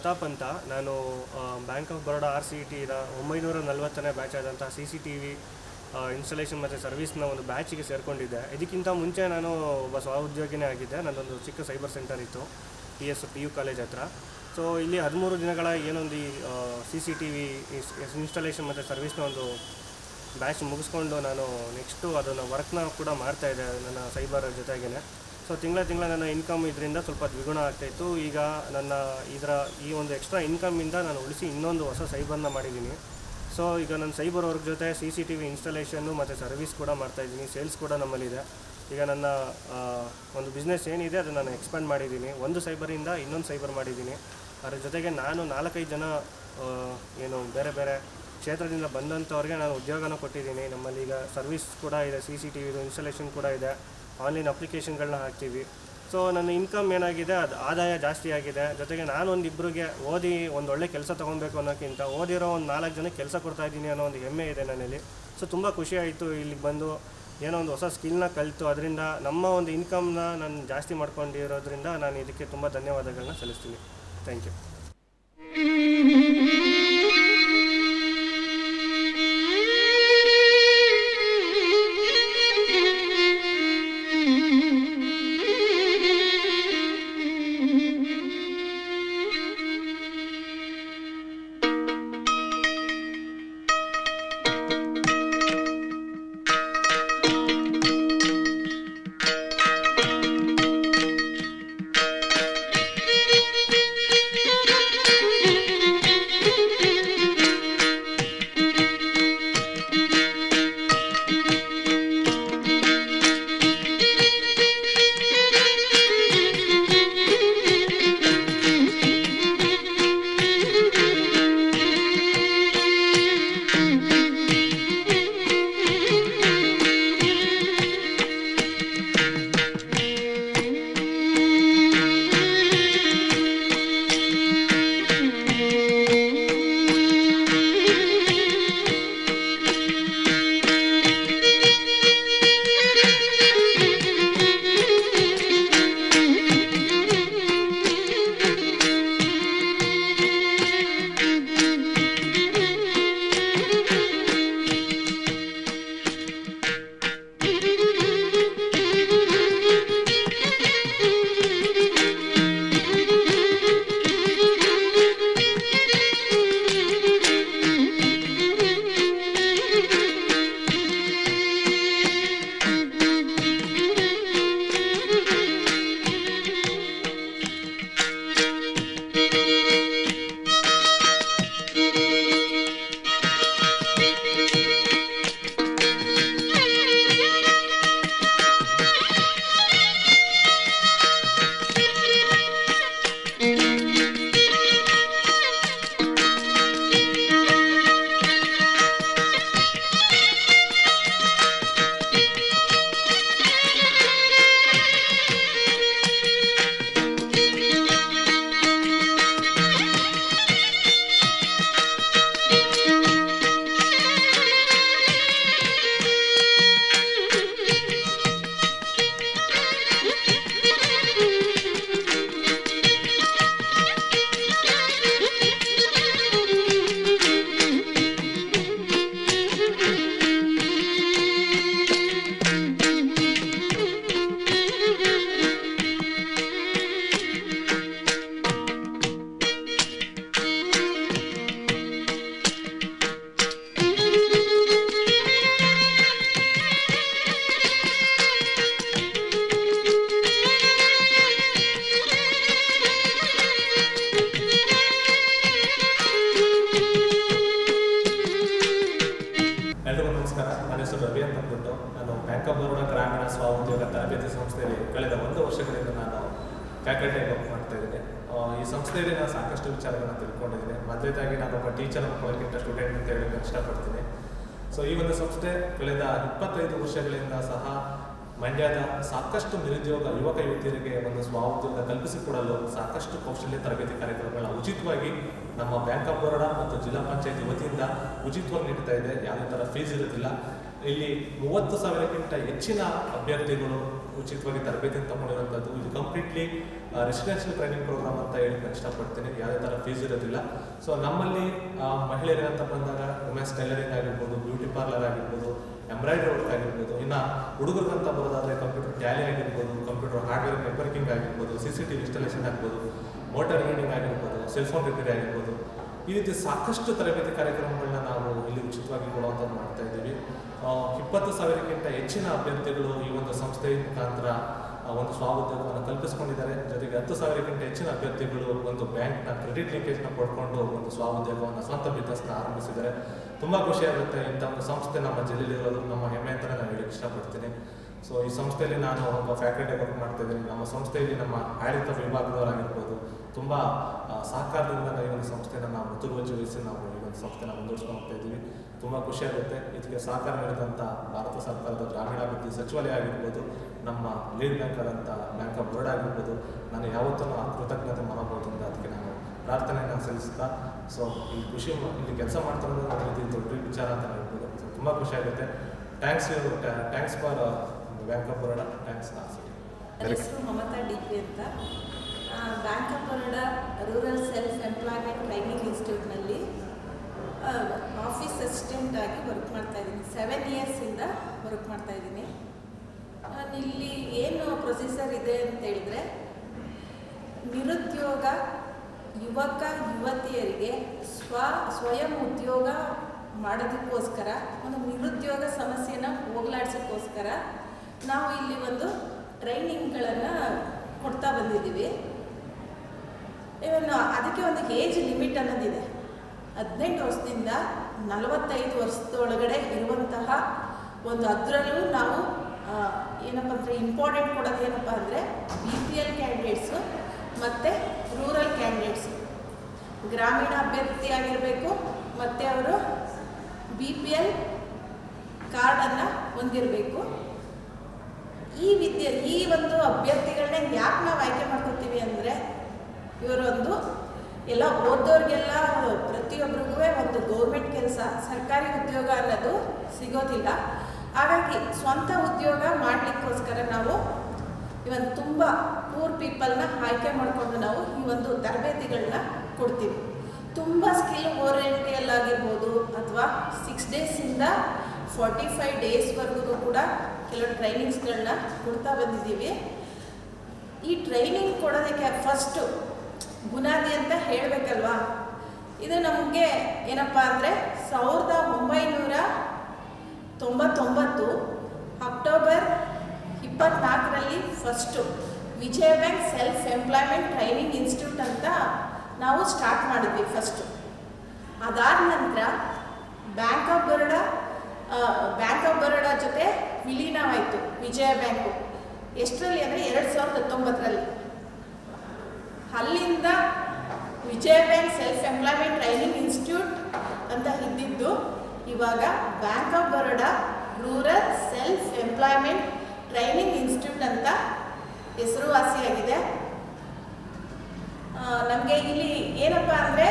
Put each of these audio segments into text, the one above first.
ಪ್ರತಾಪ್ ಅಂತ. ನಾನು bank of Baroda RCET 940ನೇ ಬ್ಯಾಚ್ ಆದಂಥ CCTV ಇನ್ಸ್ಟಾಲೇಷನ್ ಮತ್ತು ಸರ್ವಿಸ್ನ ಒಂದು ಬ್ಯಾಚಿಗೆ ಸೇರಿಕೊಂಡಿದ್ದೆ. ಇದಕ್ಕಿಂತ ಮುಂಚೆ ನಾನು ಒಬ್ಬ ಸ್ವಉದ್ಯೋಗಿನೇ ಆಗಿದ್ದೆ. ನನ್ನೊಂದು ಚಿಕ್ಕ ಸೈಬರ್ ಸೆಂಟರ್ ಇತ್ತು PU ಕಾಲೇಜ್ ಹತ್ರ. ಸೊ ಇಲ್ಲಿ 13 ದಿನಗಳ ಏನೊಂದು ಈ CCTV ಇನ್ಸ್ಟಾಲೇಷನ್ ಮತ್ತು ಸರ್ವಿಸ್ನ ಒಂದು ಬ್ಯಾಚ್ ಮುಗಿಸ್ಕೊಂಡು ನಾನು ನೆಕ್ಸ್ಟು ಅದನ್ನು ವರ್ಕ್ನ ಕೂಡ ಮಾಡ್ತಾಯಿದ್ದೆ ನನ್ನ ಸೈಬರ್ ಜೊತೆಗೇ. ಸೊ ತಿಂಗಳ ನನ್ನ ಇನ್ಕಮ್ ಇದರಿಂದ ಸ್ವಲ್ಪ ದ್ವಿಗುಣ ಆಗ್ತಾಯಿತ್ತು. ಈಗ ನನ್ನ ಈ ಒಂದು ಎಕ್ಸ್ಟ್ರಾ ಇನ್ಕಮಿಂದ ನಾನು ಉಳಿಸಿ ಇನ್ನೊಂದು ಹೊಸ ಸೈಬರ್ನ ಮಾಡಿದ್ದೀನಿ. ಸೊ ಈಗ ನನ್ನ ಸೈಬರ್ ವರ್ಕ್ ಜೊತೆ CCTV ಇನ್ಸ್ಟಾಲೇಷನ್ನು ಮತ್ತು ಸರ್ವಿಸ್ ಕೂಡ ಮಾಡ್ತಾಯಿದ್ದೀನಿ. ಸೇಲ್ಸ್ ಕೂಡ ನಮ್ಮಲ್ಲಿದೆ. ಈಗ ನನ್ನ ಒಂದು ಬಿಸ್ನೆಸ್ ಏನಿದೆ ಅದನ್ನು ನಾನು ಎಕ್ಸ್ಪ್ಯಾಂಡ್ ಮಾಡಿದ್ದೀನಿ. ಒಂದು ಸೈಬರಿಂದ ಇನ್ನೊಂದು ಸೈಬರ್ ಮಾಡಿದ್ದೀನಿ. ಅದರ ಜೊತೆಗೆ ನಾನು 4-5 ಜನ ಬೇರೆ ಬೇರೆ ಕ್ಷೇತ್ರದಿಂದ ಬಂದಂಥವ್ರಿಗೆ ನಾನು ಉದ್ಯೋಗನ ಕೊಟ್ಟಿದ್ದೀನಿ. ನಮ್ಮಲ್ಲಿ ಈಗ ಸರ್ವಿಸ್ ಕೂಡ ಇದೆ, CCTV ಇನ್ಸ್ಟಾಲೇಷನ್ ಕೂಡ ಇದೆ, ಆನ್ಲೈನ್ ಅಪ್ಲಿಕೇಶನ್ಗಳನ್ನ ಹಾಕ್ತೀವಿ. ಸೊ ನನ್ನ ಇನ್ಕಮ್ ಏನಾಗಿದೆ, ಅದು ಆದಾಯ ಜಾಸ್ತಿ ಆಗಿದೆ. ಜೊತೆಗೆ ನಾನು ಒಂದಿಬ್ಬರಿಗೆ ಓದಿ ಒಳ್ಳೆ ಕೆಲಸ ತೊಗೊಬೇಕು ಅನ್ನೋಕ್ಕಿಂತ ಓದಿರೋ ಒಂದು 4 ಜನಕ್ಕೆ ಕೆಲಸ ಕೊಡ್ತಾಯಿದ್ದೀನಿ ಅನ್ನೋ ಒಂದು ಹೆಮ್ಮೆ ಇದೆ ನನ್ನಲ್ಲಿ. ಸೊ ತುಂಬ ಖುಷಿ ಆಯಿತು ಇಲ್ಲಿಗೆ ಬಂದು ಒಂದು ಹೊಸ ಸ್ಕಿಲ್ನ ಕಲಿತು ಅದರಿಂದ ನಮ್ಮ ಒಂದು ಇನ್ಕಮ್ನ ನಾನು ಜಾಸ್ತಿ ಮಾಡ್ಕೊಂಡಿರೋದ್ರಿಂದ ನಾನು ಇದಕ್ಕೆ ತುಂಬ ಧನ್ಯವಾದಗಳನ್ನ ಸಲ್ಲಿಸ್ತೀನಿ. Thank you. ನಾನು ಬ್ಯಾಂಕ್ ಆಫ್ ಬರೋಡಾ ಗ್ರಾಮೀಣ ಸ್ವಉದ್ಯೋಗ ತರಬೇತಿ ಸಂಸ್ಥೆಯಲ್ಲಿ ಕಳೆದ 1 ವರ್ಷಗಳಿಂದ ನಾನು ಫ್ಯಾಕಲ್ಟಿ ವರ್ಕ್ ಮಾಡ್ತಾ ಇದ್ದೀನಿ. ಈ ಸಂಸ್ಥೆಯಲ್ಲಿ ನಾನು ಸಾಕಷ್ಟು ವಿಚಾರಗಳನ್ನು ತಿಳ್ಕೊಂಡಿದ್ದೀನಿ. ಮೊದಲೇದಾಗಿ ನಾನು ಒಬ್ಬ ಟೀಚರ್ ಅನ್ಕೊಳ್ಳೋಕ್ಕಿಂತ ಸ್ಟೂಡೆಂಟ್ ಅಂತ ಹೇಳೋಕ್ಕೆ ಇಷ್ಟಪಡ್ತೀನಿ. ಸೊ ಈ ಒಂದು ಸಂಸ್ಥೆ ಕಳೆದ 25 ವರ್ಷಗಳಿಂದ ಸಹ ಮಂಡ್ಯದ ಸಾಕಷ್ಟು ನಿರುದ್ಯೋಗ ಯುವಕ ಯುವತಿಯರಿಗೆ ಒಂದು ಸ್ವಉದ್ಯೋಗ ಕಲ್ಪಿಸಿಕೊಡಲು ಸಾಕಷ್ಟು ಕೌಶಲ್ಯ ತರಬೇತಿ ಕಾರ್ಯಕ್ರಮಗಳನ್ನ ಉಚಿತವಾಗಿ ನಮ್ಮ ಬ್ಯಾಂಕ್ ಆಫ್ ಬರೋಡಾ ಮತ್ತು ಜಿಲ್ಲಾ ಪಂಚಾಯತ್ ವತಿಯಿಂದ ಉಚಿತವಾಗಿ ನೀಡ್ತಾ ಇದೆ. ಯಾವುದೇ ಥರ ಫೀಸ್ ಇರೋದಿಲ್ಲ. ಇಲ್ಲಿ 30,000ಕ್ಕಿಂತ ಹೆಚ್ಚಿನ ಅಭ್ಯರ್ಥಿಗಳು ಉಚಿತವಾಗಿ ತರಬೇತಿಯನ್ನು ತಗೊಂಡಿರುವಂಥದ್ದು. ಇದು ಕಂಪ್ಲೀಟ್ಲಿ ರೆಸಿಡೆನ್ಷಿಯಲ್ ಟ್ರೈನಿಂಗ್ ಪ್ರೋಗ್ರಾಮ್ ಅಂತ ಹೇಳಿ ನಾನು ಇಷ್ಟಪಡ್ತೀನಿ. ಯಾವುದೇ ಥರ ಫೀಸ್ ಇರೋದಿಲ್ಲ. ಸೊ ನಮ್ಮಲ್ಲಿ ಮಹಿಳೆಯರಿಗೆ ಅಂತ ಬಂದಾಗ ವುಮೆನ್ಸ್ ಟೈಲರಿಂಗ್ ಆಗಿರ್ಬೋದು, ಬ್ಯೂಟಿ ಪಾರ್ಲರ್ ಆಗಿರ್ಬೋದು, ಎಂಬ್ರಾಯ್ಡ್ರಿ ವರ್ಕ್ ಆಗಿರ್ಬೋದು, ಇನ್ನು ಹುಡುಗರಿಗಂತ ಬರೋದಾದರೆ ಕಂಪ್ಯೂಟರ್ ಟ್ಯಾಲಿ ಆಗಿರ್ಬೋದು, ಕಂಪ್ಯೂಟರ್ ಹಾರ್ಡ್ವೇರ್ ನೆಟ್ವರ್ಕಿಂಗ್ ಆಗಿರ್ಬೋದು, CCTV ಇನ್ಸ್ಟಾಲೇಷನ್ ಆಗ್ಬೋದು, ಮೋಟಾರ್ ರೀಡಿಂಗ್ ಆಗಿರ್ಬೋದು, ಸೆಲ್ಫೋನ್ ರಿಪೇರಿ ಆಗಿರ್ಬೋದು, ಈ ರೀತಿ ಸಾಕಷ್ಟು ತರಬೇತಿ ಕಾರ್ಯಕ್ರಮಗಳನ್ನ ನಾವು ಇಲ್ಲಿ ಉಚಿತವಾಗಿ ಕೊಡುವಂಥದ್ದು ಮಾಡ್ತಾ ಇದ್ದೀವಿ. 20,000ಕ್ಕಿಂತ ಹೆಚ್ಚಿನ ಅಭ್ಯರ್ಥಿಗಳು ಈ ಒಂದು ಸಂಸ್ಥೆಯ ಮುಖಾಂತರ ಒಂದು ಸ್ವಾಉದ್ಯೋಗವನ್ನು ಕಲ್ಪಿಸ್ಕೊಂಡಿದ್ದಾರೆ. ಜೊತೆಗೆ 10,000ಕ್ಕಿಂತ ಹೆಚ್ಚಿನ ಅಭ್ಯರ್ಥಿಗಳು ಒಂದು ಬ್ಯಾಂಕ್ನ ಕ್ರೆಡಿಟ್ ಲಿಂಕೇಜ್ನ ಪಡ್ಕೊಂಡು ಒಂದು ಸ್ವಾಉದ್ಯೋಗವನ್ನು, ಸ್ವಂತ ಬಿಸ್ನೆಸ್ನ ಆರಂಭಿಸಿದ್ದಾರೆ. ತುಂಬ ಖುಷಿಯಾಗುತ್ತೆ. ಇಂಥ ಒಂದು ಸಂಸ್ಥೆ ನಮ್ಮ ಜಿಲ್ಲೆಯಲ್ಲಿರೋದು ನಮ್ಮ ಹೆಮ್ಮೆ ಅಂತಲೇ ನಾನು ಹೇಳಕ್ಕೆ ಇಷ್ಟಪಡ್ತೀನಿ. ಸೊ ಈ ಸಂಸ್ಥೆಯಲ್ಲಿ ನಾನು ಒಬ್ಬ ಫ್ಯಾಕಲ್ಟಿ ವರ್ಕ್ ಮಾಡ್ತಾ ಇದ್ದೀನಿ. ನಮ್ಮ ಸಂಸ್ಥೆಯಲ್ಲಿ ನಮ್ಮ ಆಡಳಿತ ವಿಭಾಗದವರಾಗಿರ್ಬೋದು ತುಂಬ ಸಹಕಾರದಿಂದ ಈ ಒಂದು ಸಂಸ್ಥೆನ ನಾವು ಮುತುವರ್ಜಿವಹಿಸಿ ನಾವು ಈ ಒಂದು ಸಂಸ್ಥೆನ ಮುಂದುವರಿಸ್ಕೊಂಡು ಹೋಗ್ತಾ ಇದ್ದೀವಿ. ತುಂಬ ಖುಷಿಯಾಗುತ್ತೆ. ಇದಕ್ಕೆ ಸಹಕಾರ ನೀಡಿದಂಥ ಭಾರತ ಸರ್ಕಾರದ ಗ್ರಾಮೀಣಾಭಿವೃದ್ಧಿ ಸಚಿವಾಲಯ ಆಗಿರ್ಬೋದು, ನಮ್ಮ ಲೀಡ್ ಬ್ಯಾಂಕ್ ಆದಂಥ ಬ್ಯಾಂಕ್ ಆಫ್ ಬರೋಡಾ ಆಗಿರ್ಬೋದು, ನಾನು ಯಾವತ್ತೂ ಕೃತಜ್ಞತೆ ಮನೋಭಾವದಿಂದ ಅದಕ್ಕೆ ನಾನು ಪ್ರಾರ್ಥನೆಯನ್ನು ಸಲ್ಲಿಸ್ತಾ, ಸೊ ಇಲ್ಲಿ ಕೆಲಸ ಮಾಡ್ತಿರೋದು ಇದು ದೊಡ್ಡ ವಿಚಾರ ಅಂತ ಹೇಳ್ಬೋದು. ಸೊ ತುಂಬ ಖುಷಿಯಾಗುತ್ತೆ. Thanks for bank of Baroda. Thanks. ನನ್ನ ಹೆಸರು ಮಮತಾ DP ಅಂತ. Bank of Baroda rural self employment training ಇನ್ಸ್ಟಿಟ್ಯೂಟ್ನಲ್ಲಿ ಆಫೀಸ್ ಅಸಿಸ್ಟೆಂಟ್ ಆಗಿ ವರ್ಕ್ ಮಾಡ್ತಾಯಿದ್ದೀನಿ. 7 ಇಯರ್ಸಿಂದ ವರ್ಕ್ ಮಾಡ್ತಾಯಿದ್ದೀನಿ. ಇಲ್ಲಿ ಏನು ಪ್ರೊಸೀಜರ್ ಇದೆ ಅಂತ ಹೇಳಿದ್ರೆ, ನಿರುದ್ಯೋಗ ಯುವಕ ಯುವತಿಯರಿಗೆ ಸ್ವಯಂ ಉದ್ಯೋಗ ಮಾಡೋದಕ್ಕೋಸ್ಕರ, ಒಂದು ನಿರುದ್ಯೋಗ ಸಮಸ್ಯೆನ ಹೋಗಲಾಡಿಸೋಕ್ಕೋಸ್ಕರ ನಾವು ಇಲ್ಲಿ ಒಂದು ಟ್ರೈನಿಂಗ್ಗಳನ್ನು ಕೊಡ್ತಾ ಬಂದಿದ್ದೀವಿ. ಇವನ್ ಅದಕ್ಕೆ ಒಂದು ಏಜ್ ಲಿಮಿಟ್ ಅನ್ನೋದಿದೆ. 18 ವರ್ಷದಿಂದ 45 ವರ್ಷದೊಳಗಡೆ ಇರುವಂತಹ ಒಂದು, ಅದರಲ್ಲೂ ನಾವು ಏನಪ್ಪ ಅಂದರೆ ಇಂಪಾರ್ಟೆಂಟ್ ಕೊಡೋದು ಏನಪ್ಪ ಅಂದರೆ BPL ಕ್ಯಾಂಡಿಡೇಟ್ಸು ಮತ್ತು ರೂರಲ್ ಕ್ಯಾಂಡಿಡೇಟ್ಸು. ಗ್ರಾಮೀಣ ಅಭ್ಯರ್ಥಿ ಆಗಿರಬೇಕು ಮತ್ತು ಅವರು BPL ಕಾರ್ಡನ್ನು ಹೊಂದಿರಬೇಕು. ಈ ಒಂದು ಅಭ್ಯರ್ಥಿಗಳನ್ನ ಯಾಕೆ ನಾವು ಆಯ್ಕೆ ಮಾಡ್ಕೊತೀವಿ ಅಂದರೆ, ಇವರೊಂದು ಎಲ್ಲ ಓದೋರಿಗೆಲ್ಲ ಪ್ರತಿಯೊಬ್ಬರಿಗೂ ಒಂದು ಗೌರ್ಮೆಂಟ್ ಕೆಲಸ, ಸರ್ಕಾರಿ ಉದ್ಯೋಗ ಅನ್ನೋದು ಸಿಗೋದಿಲ್ಲ. ಹಾಗಾಗಿ ಸ್ವಂತ ಉದ್ಯೋಗ ಮಾಡಲಿಕ್ಕೋಸ್ಕರ ನಾವು ಇವತ್ತು ತುಂಬ ಪೂರ್ ಪೀಪಲ್ನ ಆಯ್ಕೆ ಮಾಡಿಕೊಂಡು ನಾವು ಈ ಒಂದು ತರಬೇತಿಗಳನ್ನ ಕೊಡ್ತೀವಿ. ತುಂಬ ಸ್ಕಿಲ್ ಓರಿಯೆಂಟಲ್ ಆಗಿರ್ಬೋದು, ಅಥವಾ 6 ಡೇಸಿಂದ 45 ಡೇಸ್ವರೆಗೂ ಕೂಡ ಕೆಲವು ಟ್ರೈನಿಂಗ್ಸ್ಗಳನ್ನ ಕೊಡ್ತಾ ಬಂದಿದ್ದೀವಿ. ಈ ಟ್ರೈನಿಂಗ್ ಕೊಡೋದಕ್ಕೆ ಫಸ್ಟು ಬುನಾದಿ ಅಂತ ಹೇಳಬೇಕಲ್ವಾ. ಇದು ನಮಗೆ ಏನಪ್ಪ ಅಂದರೆ 1999 ಅಕ್ಟೋಬರ್ 24ರಲ್ಲಿ first Vijaya bank self employment training institute ಅಂತ ನಾವು ಸ್ಟಾರ್ಟ್ ಮಾಡಿದ್ವಿ ಫಸ್ಟು. ಅದಾದ ನಂತರ ಬ್ಯಾಂಕ್ ಆಫ್ ಬರೋಡಾ ಜೊತೆ ವಿಲೀನವಾಯಿತು ವಿಜಯ ಬ್ಯಾಂಕು. ಎಷ್ಟರಲ್ಲಿ ಅಂದರೆ 2019ರಲ್ಲಿ. ಅಲ್ಲಿಂದ Vijaya bank self employment training institute ಅಂತ ಇದ್ದಿದ್ದು ಇವಾಗ bank of Baroda rural self employment training institute ಅಂತ ಹೆಸರುವಾಸಿಯಾಗಿದೆ. ನಮಗೆ ಇಲ್ಲಿ ಏನಪ್ಪ ಅಂದರೆ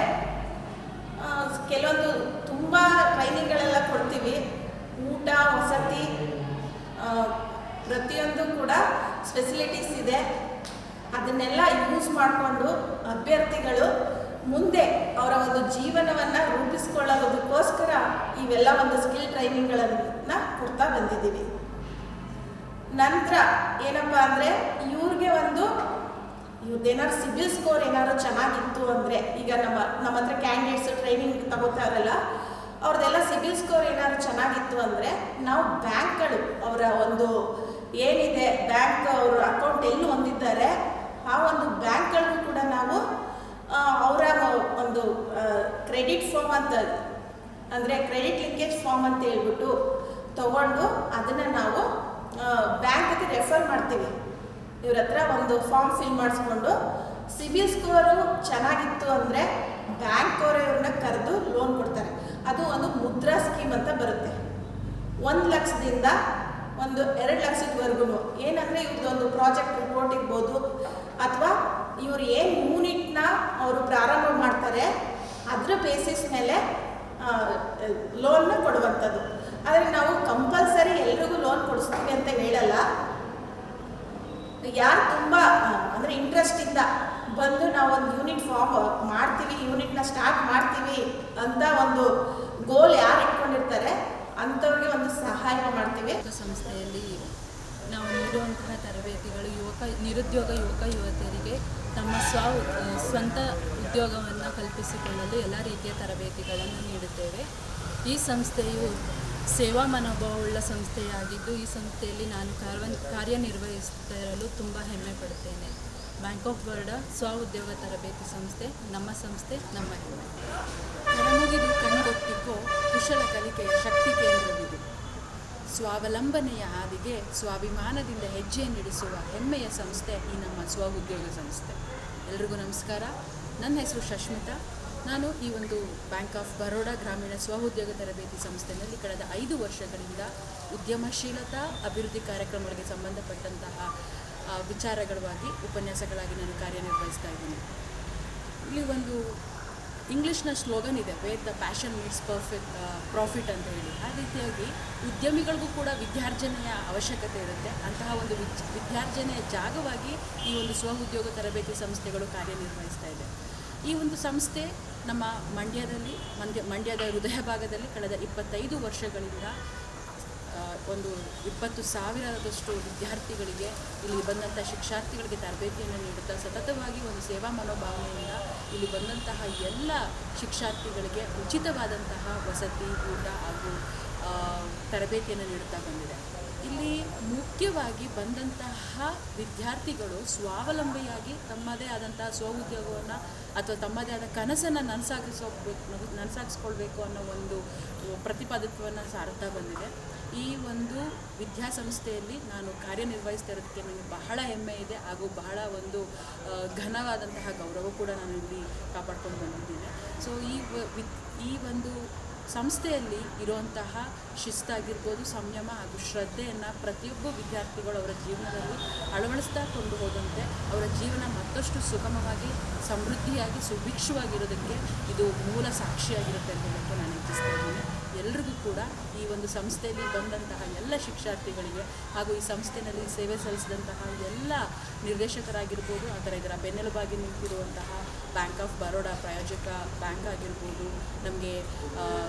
ಕೆಲವೊಂದು ತುಂಬ ಟ್ರೈನಿಂಗ್ಗಳೆಲ್ಲ ಕೊಡ್ತೀವಿ. ಊಟ, ವಸತಿ, ಪ್ರತಿಯೊಂದು ಕೂಡ ಫೆಸಿಲಿಟೀಸ್ ಇದೆ. ಅದನ್ನೆಲ್ಲ ಯೂಸ್ ಮಾಡಿಕೊಂಡು ಅಭ್ಯರ್ಥಿಗಳು ಮುಂದೆ ಅವರ ಒಂದು ಜೀವನವನ್ನು ರೂಪಿಸ್ಕೊಳ್ಳೋದಕ್ಕೋಸ್ಕರ ಇವೆಲ್ಲ ಒಂದು ಸ್ಕಿಲ್ ಟ್ರೈನಿಂಗ್ಗಳನ್ನು ಕೊಡ್ತಾ ಬಂದಿದ್ದೀವಿ. ನಂತರ ಏನಪ್ಪ ಅಂದರೆ ಇವ್ರಿಗೆ ಇವ್ರದ್ದೇನಾದ್ರು ಸಿಬಿಲ್ ಸ್ಕೋರ್ ಏನಾದ್ರು ಚೆನ್ನಾಗಿತ್ತು ಅಂದರೆ, ಈಗ ನಮ್ಮ ಹತ್ರ ಕ್ಯಾಂಡಿಡೇಟ್ಸು ಟ್ರೈನಿಂಗ್ ತಗೋತಾರಲ್ಲ, ಅವ್ರದ್ದೆಲ್ಲ ಸಿಬಿಲ್ ಸ್ಕೋರ್ ಏನಾದ್ರು ಚೆನ್ನಾಗಿತ್ತು ಅಂದರೆ ನಾವು ಬ್ಯಾಂಕ್ಗಳು ಅವರ ಒಂದು ಏನಿದೆ ಬ್ಯಾಂಕ್ ಅವ್ರ ಅಕೌಂಟ್ ಎಲ್ಲಿ ಹೊಂದಿದ್ದಾರೆ ಆ ಒಂದು ಬ್ಯಾಂಕ್ಗಳಿಗೂ ಕೂಡ ನಾವು ಅವರ ಒಂದು ಕ್ರೆಡಿಟ್ ಫಾರ್ಮ್ ಅಂತ, ಅಂದರೆ ಕ್ರೆಡಿಟ್ ಲಿಂಕೇಜ್ ಫಾರ್ಮ್ ಅಂತ ಹೇಳ್ಬಿಟ್ಟು ತಗೊಂಡು ಅದನ್ನು ನಾವು ಬ್ಯಾಂಕ್ಗೆ ರೆಫರ್ ಮಾಡ್ತೀವಿ. ಇವ್ರ ಹತ್ರ ಒಂದು ಫಾರ್ಮ್ ಫಿಲ್ ಮಾಡಿಸ್ಕೊಂಡು ಸಿಬಿಲ್ ಸ್ಕೋರು ಚೆನ್ನಾಗಿತ್ತು ಅಂದರೆ ಬ್ಯಾಂಕ್ ಅವರು ಇವ್ರನ್ನ ಕರೆದು ಲೋನ್ ಕೊಡ್ತಾರೆ. ಅದು ಒಂದು ಮುದ್ರಾ ಸ್ಕೀಮ್ ಅಂತ ಬರುತ್ತೆ. 1 ಲಕ್ಷದಿಂದ 2 ಲಕ್ಷದವರೆಗೂ. ಏನಂದರೆ ಇವ್ರದ್ದೊಂದು ಪ್ರಾಜೆಕ್ಟ್ ರಿಪೋರ್ಟ್ ಇರ್ಬೋದು, ಅಥವಾ ಇವರು ಏನು ಯೂನಿಟ್ನ ಅವರು ಪ್ರಾರಂಭ ಮಾಡ್ತಾರೆ ಅದರ ಬೇಸಿಸ್ ಮೇಲೆ ಲೋನ್ನ ಕೊಡುವಂಥದ್ದು. ಆದರೆ ನಾವು ಕಂಪಲ್ಸರಿ ಎಲ್ರಿಗೂ ಲೋನ್ ಕೊಡಿಸ್ತೀವಿ ಅಂತ ಹೇಳಲ್ಲ. ಯಾರು ತುಂಬ ಅಂದರೆ ಇಂಟ್ರೆಸ್ಟಿಂದ ಬಂದು ನಾವು ಒಂದು ಯೂನಿಟ್ ಫಾರ್ಮ್ ಮಾಡ್ತೀವಿ, ಯೂನಿಟ್ನ ಸ್ಟಾರ್ಟ್ ಮಾಡ್ತೀವಿ ಅಂತ ಒಂದು ಗೋಲ್ ಯಾರು ಇಟ್ಕೊಂಡಿರ್ತಾರೆ ಅಂಥವ್ರಿಗೆ ಒಂದು ಸಹಾಯ ಮಾಡ್ತೀವಿ. ಸಂಸ್ಥೆಯಲ್ಲಿ ನಾವು ನೀಡುವಂತಹ ತರಬೇತಿಗಳು ನಿರುದ್ಯೋಗ ಯುವಕ ಯುವತಿಯರಿಗೆ ತಮ್ಮ ಸ್ವಂತ ಉದ್ಯೋಗವನ್ನು ಕಲ್ಪಿಸಿಕೊಳ್ಳಲು ಎಲ್ಲ ರೀತಿಯ ತರಬೇತಿಗಳನ್ನು ನೀಡುತ್ತೇವೆ. ಈ ಸಂಸ್ಥೆಯು ಸೇವಾ ಮನೋಭಾವವುಳ್ಳ ಸಂಸ್ಥೆಯಾಗಿದ್ದು ಈ ಸಂಸ್ಥೆಯಲ್ಲಿ ನಾನು ಕಾರ್ಯನಿರ್ವಹಿಸ್ತಾ ಇರಲು ತುಂಬ ಹೆಮ್ಮೆ ಪಡುತ್ತೇನೆ. ಬ್ಯಾಂಕ್ ಆಫ್ ಬರೋಡಾ ಉದ್ಯೋಗ ತರಬೇತಿ ಸಂಸ್ಥೆ ನಮ್ಮ ಸಂಸ್ಥೆ, ನಮ್ಮ ಹೆಮ್ಮೆ. ಕರಮುಗಿದು ಕಣ್ಗೊತ್ತಿಕೋ ಕುಶಲ ಕಲಿಕೆಯ ಶಕ್ತಿ ಕೇಂದ್ರವಿದು. ಸ್ವಾವಲಂಬನೆಯ ಹಾದಿಗೆ ಸ್ವಾಭಿಮಾನದಿಂದ ಹೆಜ್ಜೆ ನಡೆಸುವ ಹೆಮ್ಮೆಯ ಸಂಸ್ಥೆ ಈ ನಮ್ಮ ಉದ್ಯೋಗ ಸಂಸ್ಥೆ. ಎಲ್ರಿಗೂ ನಮಸ್ಕಾರ. ನನ್ನ ಹೆಸರು ಶಶ್ಮಿತಾ. ನಾನು ಈ ಒಂದು ಬ್ಯಾಂಕ್ ಆಫ್ ಬರೋಡಾ ಗ್ರಾಮೀಣ ಉದ್ಯೋಗ ತರಬೇತಿ ಸಂಸ್ಥೆಯಲ್ಲಿ ಕಳೆದ 5 ವರ್ಷಗಳಿಂದ ಉದ್ಯಮಶೀಲತಾ ಅಭಿವೃದ್ಧಿ ಕಾರ್ಯಕ್ರಮಗಳಿಗೆ ಸಂಬಂಧಪಟ್ಟಂತಹ ವಿಚಾರಗಳಾಗಿ ಉಪನ್ಯಾಸಗಳಾಗಿ ನಾನು ಕಾರ್ಯನಿರ್ವಹಿಸ್ತಾ ಇದ್ದೀನಿ. ಇಲ್ಲಿ ಒಂದು ಇಂಗ್ಲೀಷ್ನ ಸ್ಲೋಗನ್ ಇದೆ, where the passion meets profit ಅಂತ ಹೇಳಿ. ಆ ರೀತಿಯಾಗಿ ಉದ್ಯಮಿಗಳಿಗೂ ಕೂಡ ವಿದ್ಯಾರ್ಜನೆಯ ಅವಶ್ಯಕತೆ ಇರುತ್ತೆ. ಅಂತಹ ಒಂದು ವಿದ್ಯಾರ್ಜನೆಯ ಜಾಗವಾಗಿ ಈ ಒಂದು ಉದ್ಯೋಗ ತರಬೇತಿ ಸಂಸ್ಥೆಗಳು ಕಾರ್ಯನಿರ್ವಹಿಸ್ತಾ ಇದೆ. ಈ ಒಂದು ಸಂಸ್ಥೆ ನಮ್ಮ ಮಂಡ್ಯದ ಹೃದಯ ಭಾಗದಲ್ಲಿ ಕಳೆದ 25 ವರ್ಷಗಳಿಂದ ಒಂದು 20,000 ವಿದ್ಯಾರ್ಥಿಗಳಿಗೆ ಇಲ್ಲಿ ಬಂದಂಥ ಶಿಕ್ಷಾರ್ಥಿಗಳಿಗೆ ತರಬೇತಿಯನ್ನು ನೀಡುತ್ತಾ ಸತತವಾಗಿ ಒಂದು ಸೇವಾ ಮನೋಭಾವನೆಯಿಂದ ಇಲ್ಲಿ ಬಂದಂತಹ ಎಲ್ಲ ಶಿಕ್ಷಾರ್ಥಿಗಳಿಗೆ ಉಚಿತವಾದಂತಹ ವಸತಿ, ಊಟ ಹಾಗೂ ತರಬೇತಿಯನ್ನು ನೀಡುತ್ತಾ ಬಂದಿದೆ. ಇಲ್ಲಿ ಮುಖ್ಯವಾಗಿ ಬಂದಂತಹ ವಿದ್ಯಾರ್ಥಿಗಳು ಸ್ವಾವಲಂಬಿಯಾಗಿ ತಮ್ಮದೇ ಆದಂತಹ ಉದ್ಯೋಗವನ್ನು ಅಥವಾ ತಮ್ಮದೇ ಆದ ಕನಸನ್ನು ನನಸಾಗಿಸ್ಕೊಳ್ಬೇಕು ಅನ್ನೋ ಒಂದು ಪ್ರತಿಪಾದಿತ್ವವನ್ನು ಸಾರುತ್ತಾ ಬಂದಿದೆ. ಈ ಒಂದು ವಿದ್ಯಾಸಂಸ್ಥೆಯಲ್ಲಿ ನಾನು ಕಾರ್ಯನಿರ್ವಹಿಸ್ತಾ ಇರೋದಕ್ಕೆ ನನಗೆ ಬಹಳ ಹೆಮ್ಮೆ ಇದೆ ಹಾಗೂ ಬಹಳ ಒಂದು ಘನವಾದಂತಹ ಗೌರವ ಕೂಡ ನಾನು ಇಲ್ಲಿ ಕಾಪಾಡ್ಕೊಂಡು ಬಂದಿದ್ದೇನೆ. ಸೊ ಈ ಒಂದು ಸಂಸ್ಥೆಯಲ್ಲಿ ಇರುವಂತಹ ಶಿಸ್ತಾಗಿರ್ಬೋದು, ಸಂಯಮ ಹಾಗೂ ಶ್ರದ್ಧೆಯನ್ನು ಪ್ರತಿಯೊಬ್ಬ ವಿದ್ಯಾರ್ಥಿಗಳು ಅವರ ಜೀವನದಲ್ಲಿ ಅಳವಡಿಸ್ತಾ ಕೊಂಡು ಹೋದಂತೆ ಅವರ ಜೀವನ ಮತ್ತಷ್ಟು ಸುಗಮವಾಗಿ, ಸಮೃದ್ಧಿಯಾಗಿ, ಸುಭಿಕ್ಷವಾಗಿರೋದಕ್ಕೆ ಇದು ಮೂಲ ಸಾಕ್ಷಿಯಾಗಿರುತ್ತೆ ಅಂತ ಹೇಳೋಕ್ಕೆ ನಾನು ಇಚ್ಛಿಸ್ತಾ ಇದ್ದೀನಿ. ಎಲ್ರಿಗೂ ಕೂಡ ಈ ಒಂದು ಸಂಸ್ಥೆಯಲ್ಲಿ ಬಂದಂತಹ ಎಲ್ಲ ಶಿಕ್ಷಾರ್ಥಿಗಳಿಗೆ ಹಾಗೂ ಈ ಸಂಸ್ಥೆಯಲ್ಲಿ ಸೇವೆ ಸಲ್ಲಿಸಿದಂತಹ ಎಲ್ಲ ನಿರ್ದೇಶಕರಾಗಿರ್ಬೋದು, ಆ ಥರ ಇದರ ಬೆನ್ನೆಲುಬಾಗಿ ನಿಂತಿರುವಂತಹ ಬ್ಯಾಂಕ್ ಆಫ್ ಬರೋಡಾ ಪ್ರಾಯೋಜಕ ಬ್ಯಾಂಕ್ ಆಗಿರ್ಬೋದು, ನಮಗೆ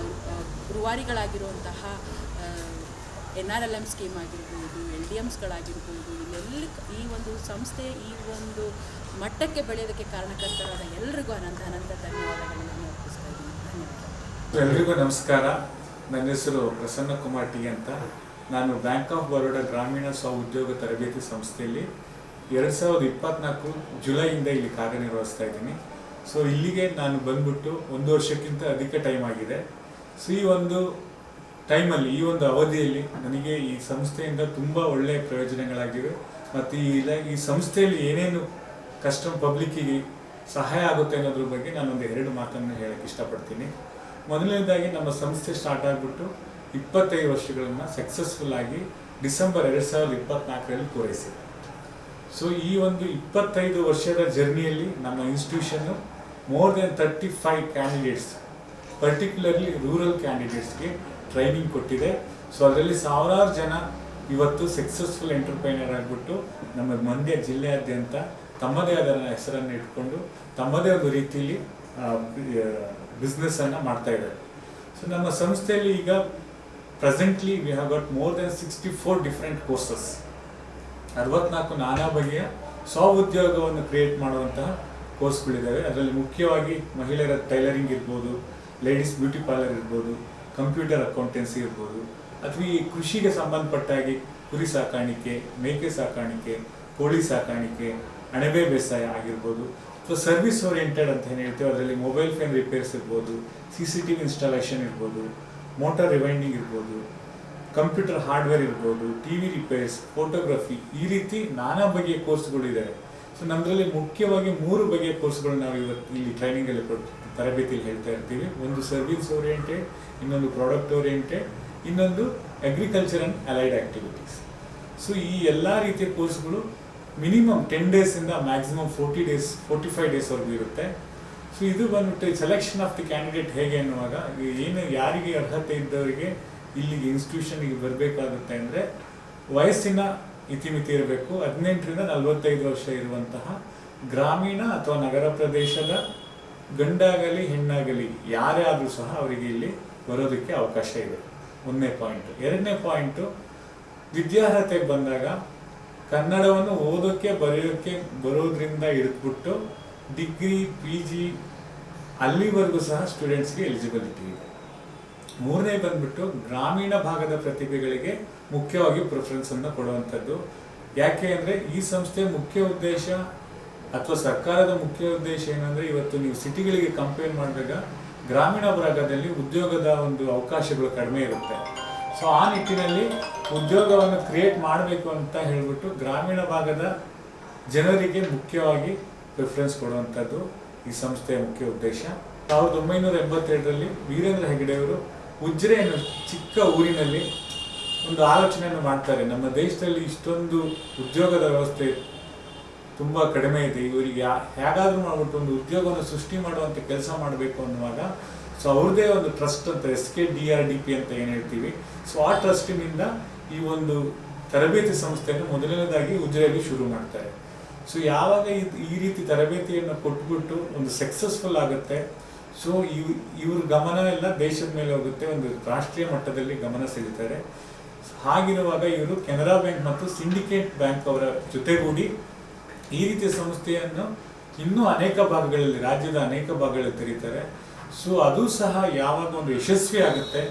ರೂವಾರಿಗಳಾಗಿರುವಂತಹ NRLM ಸ್ಕೀಮ್ ಆಗಿರ್ಬೋದು, LDMಸ್ಗಳಾಗಿರ್ಬೋದು, ಇಲ್ಲೆಲ್ಲಿ ಈ ಒಂದು ಸಂಸ್ಥೆ ಈ ಒಂದು ಮಟ್ಟಕ್ಕೆ ಬೆಳೆಯೋದಕ್ಕೆ ಕಾರಣಕರ್ತರಾದ ಎಲ್ರಿಗೂ ಅನಂತ ಧನ್ಯವಾದಗಳನ್ನು ಅರ್ಪಿಸ್ತಾ ಇದ್ದೀನಿ. ಧನ್ಯವಾದ. ಎಲ್ರಿಗೂ ನಮಸ್ಕಾರ. ನನ್ನ ಹೆಸರು ಪ್ರಸನ್ನ ಕುಮಾರ್ ಟಿ ಅಂತ. ನಾನು ಬ್ಯಾಂಕ್ ಆಫ್ ಬರೋಡಾ ಗ್ರಾಮೀಣ ಉದ್ಯೋಗ ತರಬೇತಿ ಸಂಸ್ಥೆಯಲ್ಲಿ 2024 ಜುಲೈಯಿಂದ ಇಲ್ಲಿ ಕಾರ್ಯನಿರ್ವಹಿಸ್ತಾ ಇದ್ದೀನಿ. ಸೊ ಇಲ್ಲಿಗೆ ನಾನು ಬಂದ್ಬಿಟ್ಟು 1 ವರ್ಷಕ್ಕಿಂತ ಅಧಿಕ ಟೈಮ್ ಆಗಿದೆ. ಸೊ ಈ ಒಂದು ಟೈಮಲ್ಲಿ, ಈ ಒಂದು ಅವಧಿಯಲ್ಲಿ ನನಗೆ ಈ ಸಂಸ್ಥೆಯಿಂದ ತುಂಬ ಒಳ್ಳೆಯ ಪ್ರಯೋಜನಗಳಾಗಿವೆ. ಮತ್ತು ಈ ಸಂಸ್ಥೆಯಲ್ಲಿ ಏನೇನು ಪಬ್ಲಿಕ್ಕಿಗೆ ಸಹಾಯ ಆಗುತ್ತೆ ಅನ್ನೋದ್ರ ಬಗ್ಗೆ ನಾನೊಂದು 2 ಮಾತನ್ನು ಹೇಳಕ್ಕೆ ಇಷ್ಟಪಡ್ತೀನಿ. ಮೊದಲನೇದಾಗಿ ನಮ್ಮ ಸಂಸ್ಥೆ ಸ್ಟಾರ್ಟ್ ಆಗಿಬಿಟ್ಟು 25 ವರ್ಷಗಳನ್ನು ಸಕ್ಸಸ್ಫುಲ್ ಆಗಿ ಡಿಸೆಂಬರ್ 2024ರಲ್ಲಿ ಪೂರೈಸಿದೆ. ಸೊ ಈ ಒಂದು 25 ವರ್ಷದ ಜರ್ನಿಯಲ್ಲಿ ನಮ್ಮ ಇನ್ಸ್ಟಿಟ್ಯೂಷನ್ನು more than 35 candidates, particularly rural ಕ್ಯಾಂಡಿಡೇಟ್ಸ್ಗೆ ಟ್ರೈನಿಂಗ್ ಕೊಟ್ಟಿದೆ. ಸೊ ಅದರಲ್ಲಿ ಸಾವಿರಾರು ಜನ ಇವತ್ತು ಸಕ್ಸಸ್ಫುಲ್ ಎಂಟರ್ಪ್ರೈನರ್ ಆಗಿಬಿಟ್ಟು ನಮ್ಮ ಮಂಡ್ಯ ಜಿಲ್ಲೆಯಾದ್ಯಂತ ತಮ್ಮದೇ ಆದ ಹೆಸರನ್ನು ಇಟ್ಕೊಂಡು ತಮ್ಮದೇ ಒಂದು ರೀತಿಯಲ್ಲಿ ಬಿಸ್ನೆಸ್ಸನ್ನು ಮಾಡ್ತಾ ಇದ್ದಾರೆ. ಸೊ ನಮ್ಮ ಸಂಸ್ಥೆಯಲ್ಲಿ ಈಗ presently we have got more than 64 different courses, 64 ನಾನಾ ಬಗೆಯ ಉದ್ಯೋಗವನ್ನು ಕ್ರಿಯೇಟ್ ಮಾಡುವಂತಹ ಕೋರ್ಸ್ಗಳಿದ್ದಾವೆ. ಅದರಲ್ಲಿ ಮುಖ್ಯವಾಗಿ ಮಹಿಳೆಯರ ಟೈಲರಿಂಗ್ ಇರ್ಬೋದು, ಲೇಡೀಸ್ ಬ್ಯೂಟಿ ಪಾರ್ಲರ್ ಇರ್ಬೋದು, ಕಂಪ್ಯೂಟರ್ ಅಕೌಂಟೆನ್ಸಿ ಇರ್ಬೋದು, ಅಥವಾ ಈ ಕೃಷಿಗೆ ಸಂಬಂಧಪಟ್ಟಾಗಿ ಕುರಿ ಸಾಕಾಣಿಕೆ, ಮೇಕೆ ಸಾಕಾಣಿಕೆ, ಕೋಳಿ ಸಾಕಾಣಿಕೆ, ಅಣಬೆ ಬೇಸಾಯ ಆಗಿರ್ಬೋದು, ಅಥವಾ ಸರ್ವಿಸ್ ಓರಿಯೆಂಟೆಡ್ ಅಂತ ಏನು ಹೇಳ್ತೀವಿ ಅದರಲ್ಲಿ ಮೊಬೈಲ್ ಫೋನ್ ರಿಪೇರ್ಸ್ ಇರ್ಬೋದು, CCTV ಇನ್ಸ್ಟಾಲೇಷನ್ ಇರ್ಬೋದು, ಮೋಟಾರ್ ರಿವೈಂಡಿಂಗ್ ಇರ್ಬೋದು, ಕಂಪ್ಯೂಟರ್ ಹಾರ್ಡ್ವೇರ್ ಇರ್ಬೋದು, TV ರಿಪೇರ್ಸ್, ಫೋಟೋಗ್ರಫಿ, ಈ ರೀತಿ ನಾನಾ ಬಗೆಯ ಕೋರ್ಸ್ಗಳಿದ್ದಾವೆ. ಸೊ ನಮ್ಮದ್ರಲ್ಲಿ ಮುಖ್ಯವಾಗಿ 3 ಬಗೆಯ ಕೋರ್ಸ್ಗಳು ನಾವು ಇವತ್ತು ಇಲ್ಲಿ ಟ್ರೈನಿಂಗಲ್ಲಿ ತರಬೇತಿಯಲ್ಲಿ ಹೇಳ್ತಾ ಇರ್ತೀವಿ. ಒಂದು ಸರ್ವಿಸ್ ಓರಿಯೆಂಟೆಡ್, ಇನ್ನೊಂದು ಪ್ರಾಡಕ್ಟ್ ಓರಿಯೆಂಟೆಡ್, ಇನ್ನೊಂದು agriculture and allied activities. So ಈ ಎಲ್ಲ ರೀತಿಯ ಕೋರ್ಸ್ಗಳು ಮಿನಿಮಮ್ 10 ಡೇಸಿಂದ ಮ್ಯಾಕ್ಸಿಮಮ್ 45 ಡೇಸ್ವರೆಗೂ ಇರುತ್ತೆ. ಸೊ ಇದು ಬಂದ್ಬಿಟ್ಟು ಸೆಲೆಕ್ಷನ್ ಆಫ್ ದಿ ಕ್ಯಾಂಡಿಡೇಟ್ ಹೇಗೆ ಅನ್ನುವಾಗ ಯಾರಿಗೆ ಅರ್ಹತೆ ಇದ್ದವರಿಗೆ ಇಲ್ಲಿಗೆ ಇನ್ಸ್ಟಿಟ್ಯೂಷನ್ಗೆ ಬರಬೇಕಾಗುತ್ತೆ ಅಂದರೆ ವಯಸ್ಸಿನ ಇತಿಮಿತಿ ಇರಬೇಕು. 18ರಿಂದ 45 ವರ್ಷ ಇರುವಂತಹ ಗ್ರಾಮೀಣ ಅಥವಾ ನಗರ ಪ್ರದೇಶದ ಗಂಡಾಗಲಿ ಹೆಣ್ಣಾಗಲಿ ಯಾರೇ ಆದರೂ ಸಹ ಅವರಿಗೆ ಇಲ್ಲಿ ಬರೋದಕ್ಕೆ ಅವಕಾಶ ಇದೆ. 1ನೇ ಪಾಯಿಂಟು. 2ನೇ ಪಾಯಿಂಟು, ವಿದ್ಯಾರ್ಹತೆಗೆ ಬಂದಾಗ ಕನ್ನಡವನ್ನು ಓದೋಕ್ಕೆ ಬರೆಯೋಕ್ಕೆ ಬರೋದ್ರಿಂದ ಹಿಡಿದ್ಬಿಟ್ಟು ಡಿಗ್ರಿ PG ಅಲ್ಲಿವರೆಗೂ ಸಹ ಸ್ಟೂಡೆಂಟ್ಸ್ಗೆ ಎಲಿಜಿಬಿಲಿಟಿ ಇದೆ. 3ನೇ ಬಂದ್ಬಿಟ್ಟು ಗ್ರಾಮೀಣ ಭಾಗದ ಪ್ರತಿಭೆಗಳಿಗೆ ಮುಖ್ಯವಾಗಿ ಪ್ರಿಫರೆನ್ಸನ್ನು ಕೊಡುವಂಥದ್ದು. ಯಾಕೆ ಅಂದರೆ ಈ ಸಂಸ್ಥೆ ಮುಖ್ಯ ಉದ್ದೇಶ ಅಥವಾ ಸರ್ಕಾರದ ಮುಖ್ಯ ಉದ್ದೇಶ ಏನಂದರೆ, ಇವತ್ತು ನೀವು ಸಿಟಿಗಳಿಗೆ ಕಂಪೇರ್ ಮಾಡಿದಾಗ ಗ್ರಾಮೀಣ ಭಾಗದಲ್ಲಿ ಉದ್ಯೋಗದ ಒಂದು ಅವಕಾಶಗಳು ಕಡಿಮೆ ಇರುತ್ತೆ. ಸೊ ಆ ನಿಟ್ಟಿನಲ್ಲಿ ಉದ್ಯೋಗವನ್ನು ಕ್ರಿಯೇಟ್ ಮಾಡಬೇಕು ಅಂತ ಹೇಳ್ಬಿಟ್ಟು ಗ್ರಾಮೀಣ ಭಾಗದ ಜನರಿಗೆ ಮುಖ್ಯವಾಗಿ ಪ್ರಿಫರೆನ್ಸ್ ಕೊಡುವಂಥದ್ದು ಈ ಸಂಸ್ಥೆಯ ಮುಖ್ಯ ಉದ್ದೇಶ. 1982ರಲ್ಲಿ ವೀರೇಂದ್ರ ಹೆಗ್ಗಡೆಯವರು ಉಜ್ರೆ ಅನ್ನೋ ಚಿಕ್ಕ ಊರಿನಲ್ಲಿ ಒಂದು ಆಲೋಚನೆಯನ್ನು ಮಾಡ್ತಾರೆ. ನಮ್ಮ ದೇಶದಲ್ಲಿ ಇಷ್ಟೊಂದು ಉದ್ಯೋಗದ ವ್ಯವಸ್ಥೆ ತುಂಬ ಕಡಿಮೆ ಇದೆ, ಇವರಿಗೆ ಹೇಗಾದರೂ ಮಾಡ್ಬಿಟ್ಟು ಒಂದು ಉದ್ಯೋಗವನ್ನು ಸೃಷ್ಟಿ ಮಾಡುವಂಥ ಕೆಲಸ ಮಾಡಬೇಕು ಅನ್ನುವಾಗ ಸೊ ಅವ್ರದ್ದೇ ಒಂದು ಟ್ರಸ್ಟ್ ಅಂತ SKDRDP ಅಂತ ಏನು ಹೇಳ್ತೀವಿ. ಸೊ ಆ ಟ್ರಸ್ಟಿನಿಂದ ಈ ಒಂದು ತರಬೇತಿ ಸಂಸ್ಥೆಯನ್ನು ಮೊದಲನೇದಾಗಿ ಉಜ್ರೆಯಲ್ಲಿ ಶುರು ಮಾಡ್ತಾರೆ. ಸೊ ಯಾವಾಗ ಈ ರೀತಿ ತರಬೇತಿಯನ್ನು ಕೊಟ್ಬಿಟ್ಟು ಒಂದು ಸಕ್ಸಸ್ಫುಲ್ ಆಗುತ್ತೆ, ಸೊ ಇವ್ರ ಗಮನ ಎಲ್ಲ ದೇಶದ ಮೇಲೆ ಹೋಗುತ್ತೆ, ಒಂದು ರಾಷ್ಟ್ರೀಯ ಮಟ್ಟದಲ್ಲಿ ಗಮನ ಸೆಳೀತಾರೆ. ಹಾಗಿರುವಾಗ ಇವರು ಕೆನರಾ ಬ್ಯಾಂಕ್ ಮತ್ತು ಸಿಂಡಿಕೇಟ್ ಬ್ಯಾಂಕ್ ಅವರ ಜೊತೆಗೂಡಿ ಈ ರೀತಿಯ ಸಂಸ್ಥೆಯನ್ನು ಇನ್ನೂ ಅನೇಕ ಭಾಗಗಳಲ್ಲಿ, ರಾಜ್ಯದ ಅನೇಕ ಭಾಗಗಳಲ್ಲಿ ತೆರೀತಾರೆ. ಸೊ ಅದು ಸಹ ಯಾವಾಗ ಒಂದು ಯಶಸ್ವಿ ಆಗುತ್ತೆ,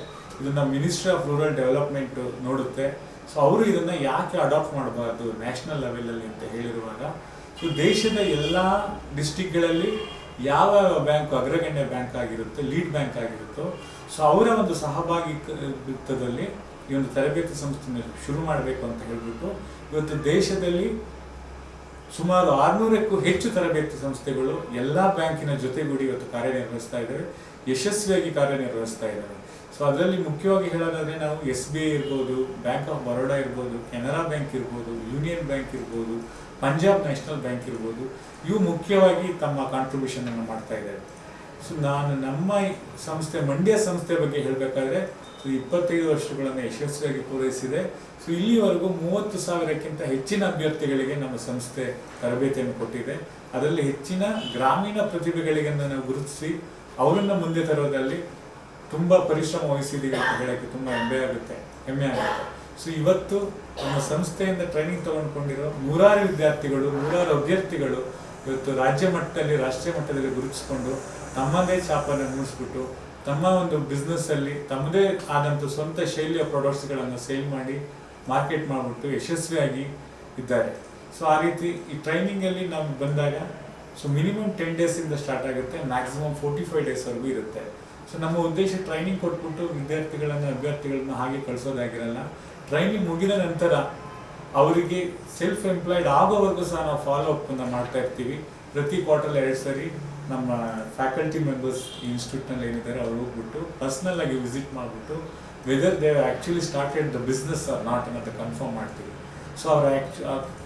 ಇದನ್ನು ಮಿನಿಸ್ಟ್ರಿ ಆಫ್ ರೂರಲ್ ಡೆವಲಪ್ಮೆಂಟ್ ನೋಡುತ್ತೆ. ಸೊ ಅವರು ಇದನ್ನು ಯಾಕೆ ಅಡಾಪ್ಟ್ ಮಾಡಬಾರ್ದು ನ್ಯಾಷನಲ್ ಲೆವೆಲಲ್ಲಿ ಅಂತ ಹೇಳಿರುವಾಗ, ಸೊ ದೇಶದ ಎಲ್ಲ ಡಿಸ್ಟಿಕ್ಗಳಲ್ಲಿ ಯಾವ ಬ್ಯಾಂಕ್ ಅಗ್ರಗಣ್ಯ ಬ್ಯಾಂಕ್ ಆಗಿರುತ್ತೆ, ಲೀಡ್ ಬ್ಯಾಂಕ್ ಆಗಿರುತ್ತೋ, ಸೊ ಅವರ ಒಂದು ಸಹಭಾಗಿತ್ವದಲ್ಲಿ ಈ ಒಂದು ತರಬೇತಿ ಸಂಸ್ಥೆನ ಶುರು ಮಾಡಬೇಕು ಅಂತ ಹೇಳ್ಬಿಟ್ಟು ಇವತ್ತು ದೇಶದಲ್ಲಿ ಸುಮಾರು 600ಕ್ಕೂ ಹೆಚ್ಚು ತರಬೇತಿ ಸಂಸ್ಥೆಗಳು ಎಲ್ಲ ಬ್ಯಾಂಕಿನ ಜೊತೆಗೂಡಿ ಇವತ್ತು ಕಾರ್ಯನಿರ್ವಹಿಸ್ತಾ ಇದ್ದಾವೆ, ಯಶಸ್ವಿಯಾಗಿ ಕಾರ್ಯನಿರ್ವಹಿಸ್ತಾ ಇದ್ದಾವೆ. ಸೊ ಅದರಲ್ಲಿ ಮುಖ್ಯವಾಗಿ ಹೇಳೋದಾದರೆ ನಾವು SBI ಇರ್ಬೋದು, ಬ್ಯಾಂಕ್ ಆಫ್ ಬರೋಡಾ ಇರ್ಬೋದು, ಕೆನರಾ ಬ್ಯಾಂಕ್ ಇರ್ಬೋದು, ಯೂನಿಯನ್ ಬ್ಯಾಂಕ್ ಇರ್ಬೋದು, ಪಂಜಾಬ್ ನ್ಯಾಷನಲ್ ಬ್ಯಾಂಕ್ ಇರ್ಬೋದು, ಇವು ಮುಖ್ಯವಾಗಿ ತಮ್ಮ ಕಾಂಟ್ರಿಬ್ಯೂಷನನ್ನು ಮಾಡ್ತಾ ಇದ್ದಾರೆ. ಸೊ ನಾನು ನಮ್ಮ ಸಂಸ್ಥೆ ಮಂಡ್ಯ ಸಂಸ್ಥೆ ಬಗ್ಗೆ ಹೇಳಬೇಕಾದ್ರೆ, ಸೊ 25 ವರ್ಷಗಳನ್ನು ಯಶಸ್ವಿಯಾಗಿ ಪೂರೈಸಿದೆ. ಸೊ ಇಲ್ಲಿವರೆಗೂ 30,000ಕ್ಕಿಂತ ಹೆಚ್ಚಿನ ಅಭ್ಯರ್ಥಿಗಳಿಗೆ ನಮ್ಮ ಸಂಸ್ಥೆ ತರಬೇತಿಯನ್ನು ಕೊಟ್ಟಿದೆ. ಅದರಲ್ಲಿ ಹೆಚ್ಚಿನ ಗ್ರಾಮೀಣ ಪ್ರತಿಭೆಗಳಿಗೆ ನಾವು ಗುರುತಿಸಿ ಅವರನ್ನು ಮುಂದೆ ತರೋದ್ರಲ್ಲಿ ತುಂಬ ಪರಿಶ್ರಮ ವಹಿಸಿದ್ದೀವಿ ಅಂತ ಹೇಳೋಕ್ಕೆ ತುಂಬ ಹೆಮ್ಮೆ ಆಗುತ್ತೆ. ಸೊ ಇವತ್ತು ನಮ್ಮ ಸಂಸ್ಥೆಯಿಂದ ಟ್ರೈನಿಂಗ್ ತಗೊಂಡ್ಕೊಂಡಿರೋ 100 ವಿದ್ಯಾರ್ಥಿಗಳು, 100 ಅಭ್ಯರ್ಥಿಗಳು ಇವತ್ತು ರಾಜ್ಯ ಮಟ್ಟದಲ್ಲಿ, ರಾಷ್ಟ್ರೀಯ ಮಟ್ಟದಲ್ಲಿ ಗುರುತಿಸ್ಕೊಂಡು ತಮ್ಮದೇ ಛಾಪನ್ನು ಮೂಡಿಸ್ಬಿಟ್ಟು ತಮ್ಮ ಒಂದು ಬಿಸ್ನೆಸ್ಸಲ್ಲಿ ತಮ್ಮದೇ ಆದಂಥ ಸ್ವಂತ ಶೈಲಿಯ ಪ್ರಾಡಕ್ಟ್ಸ್ಗಳನ್ನು ಸೇಲ್ ಮಾಡಿ ಮಾರ್ಕೆಟ್ ಮಾಡಿಬಿಟ್ಟು ಯಶಸ್ವಿಯಾಗಿ ಇದ್ದಾರೆ. ಸೊ ಆ ರೀತಿ ಈ ಟ್ರೈನಿಂಗಲ್ಲಿ ನಾವು ಬಂದಾಗ ಸೊ ಮಿನಿಮಮ್ 10 ಡೇಸಿಂದ ಸ್ಟಾರ್ಟ್ ಆಗುತ್ತೆ, ಮ್ಯಾಕ್ಸಿಮಮ್ 45 ಡೇಸ್ವರೆಗೂ ಇರುತ್ತೆ. ಸೊ ನಮ್ಮ ಉದ್ದೇಶ ಟ್ರೈನಿಂಗ್ ಕೊಟ್ಬಿಟ್ಟು ಅಭ್ಯರ್ಥಿಗಳನ್ನ ಹಾಗೆ ಕಳಿಸೋದಾಗಿರಲ್ಲ. ಟ್ರೈನಿಂಗ್ ಮುಗಿದ ನಂತರ ಅವರಿಗೆ ಸೆಲ್ಫ್ ಎಂಪ್ಲಾಯ್ಡ್ ಆಗೋವರೆಗೂ ಸಹ ನಾವು ಫಾಲೋ ಅಪ್ಪನ್ನು ಮಾಡ್ತಾ ಇರ್ತೀವಿ. ಪ್ರತಿ ಕ್ವಾರ್ಟರ್ಲಿ 2 ಸರಿ ನಮ್ಮ ಫ್ಯಾಕಲ್ಟಿ ಮೆಂಬರ್ಸ್ ಇನ್ಸ್ಟಿಟ್ಯೂಟ್ನಲ್ಲಿ ಏನಿದ್ದಾರೆ ಅವ್ರು ಹೋಗ್ಬಿಟ್ಟು ಪರ್ಸ್ನಲ್ ಆಗಿ ವಿಸಿಟ್ ಮಾಡಿಬಿಟ್ಟು whether they actually started the business or not ಅನ್ನೋದು ಕನ್ಫರ್ಮ್ ಮಾಡ್ತೀವಿ. ಸೊ ಅವ್ರು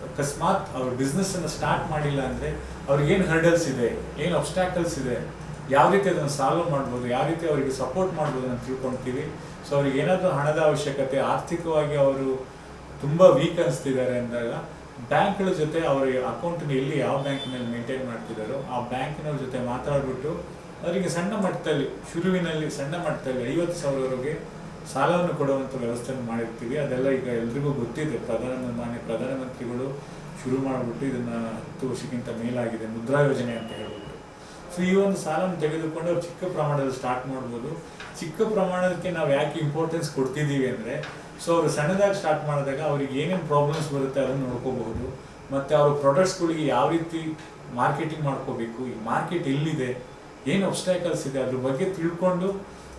ಅಕಸ್ಮಾತ್ ಅವ್ರ ಬಿಸ್ನೆಸ್ಸನ್ನು ಸ್ಟಾರ್ಟ್ ಮಾಡಿಲ್ಲ ಅಂದರೆ ಅವ್ರಿಗೇನು ಹರ್ಡಲ್ಸ್ ಇದೆ, ಏನು ಅಬ್ಸ್ಟ್ಯಾಕಲ್ಸ್ ಇದೆ, ಯಾವ ರೀತಿ ಅದನ್ನು ಸಾಲ್ವ್ ಮಾಡ್ಬೋದು, ಯಾವ ರೀತಿ ಅವರಿಗೆ ಸಪೋರ್ಟ್ ಮಾಡ್ಬೋದು ಅಂತ ತಿಳ್ಕೊಳ್ತೀವಿ. ಸೊ ಅವ್ರಿಗೆ ಏನಾದರೂ ಹಣದ ಅವಶ್ಯಕತೆ, ಆರ್ಥಿಕವಾಗಿ ಅವರು ತುಂಬ ವೀಕ್ ಅನಿಸ್ತಿದ್ದಾರೆ ಅಂದಾಗ ಬ್ಯಾಂಕ್ಗಳ ಜೊತೆ ಅವರ ಅಕೌಂಟನ್ನ ಎಲ್ಲಿ ಯಾವ ಬ್ಯಾಂಕಿನಲ್ಲಿ ಮೇಂಟೈನ್ ಮಾಡ್ತಿದ್ದಾರೋ ಆ ಬ್ಯಾಂಕಿನವ್ರ ಜೊತೆ ಮಾತಾಡಿಬಿಟ್ಟು ಅವರಿಗೆ ಸಣ್ಣ ಮಟ್ಟದಲ್ಲಿ, ಶುರುವಿನಲ್ಲಿ ಸಣ್ಣ ಮಟ್ಟದಲ್ಲಿ 50,000ವರೆಗೆ ಸಾಲವನ್ನು ಕೊಡುವಂಥ ವ್ಯವಸ್ಥೆಯನ್ನು ಮಾಡಿರ್ತೀವಿ. ಅದೆಲ್ಲ ಈಗ ಎಲ್ರಿಗೂ ಗೊತ್ತಿದೆ. ಮಾನ್ಯ ಪ್ರಧಾನಮಂತ್ರಿಗಳು ಶುರು ಮಾಡಿಬಿಟ್ಟು ಇದನ್ನು 10 ವರ್ಷಕ್ಕಿಂತ ಮೇಲಾಗಿದೆ, ಮುದ್ರಾ ಯೋಜನೆ ಅಂತ ಹೇಳ್ಬಿಟ್ಟು. ಸೊ ಈ ಒಂದು ಸಾಲವನ್ನು ತೆಗೆದುಕೊಂಡು ಅವ್ರು ಚಿಕ್ಕ ಪ್ರಮಾಣದಲ್ಲಿ ಸ್ಟಾರ್ಟ್ ಮಾಡ್ಬೋದು. ಚಿಕ್ಕ ಪ್ರಮಾಣಕ್ಕೆ ನಾವು ಯಾಕೆ ಇಂಪಾರ್ಟೆನ್ಸ್ ಕೊಡ್ತಿದ್ದೀವಿ ಅಂದರೆ, ಸೊ ಅವರು ಸಣ್ಣದಾಗಿ ಸ್ಟಾರ್ಟ್ ಮಾಡಿದಾಗ ಅವ್ರಿಗೆ ಏನೇನು ಪ್ರಾಬ್ಲಮ್ಸ್ ಬರುತ್ತೆ ಅದನ್ನು ನೋಡ್ಕೋಬಹುದು. ಮತ್ತು ಅವ್ರ ಪ್ರಾಡಕ್ಟ್ಸ್ಗಳಿಗೆ ಯಾವ ರೀತಿ ಮಾರ್ಕೆಟಿಂಗ್ ಮಾಡ್ಕೋಬೇಕು, ಈ ಮಾರ್ಕೆಟ್ ಎಲ್ಲಿದೆ, ಏನು ಅಬ್ಸ್ಟ್ಯಾಕಲ್ಸ್ ಇದೆ ಅದ್ರ ಬಗ್ಗೆ ತಿಳ್ಕೊಂಡು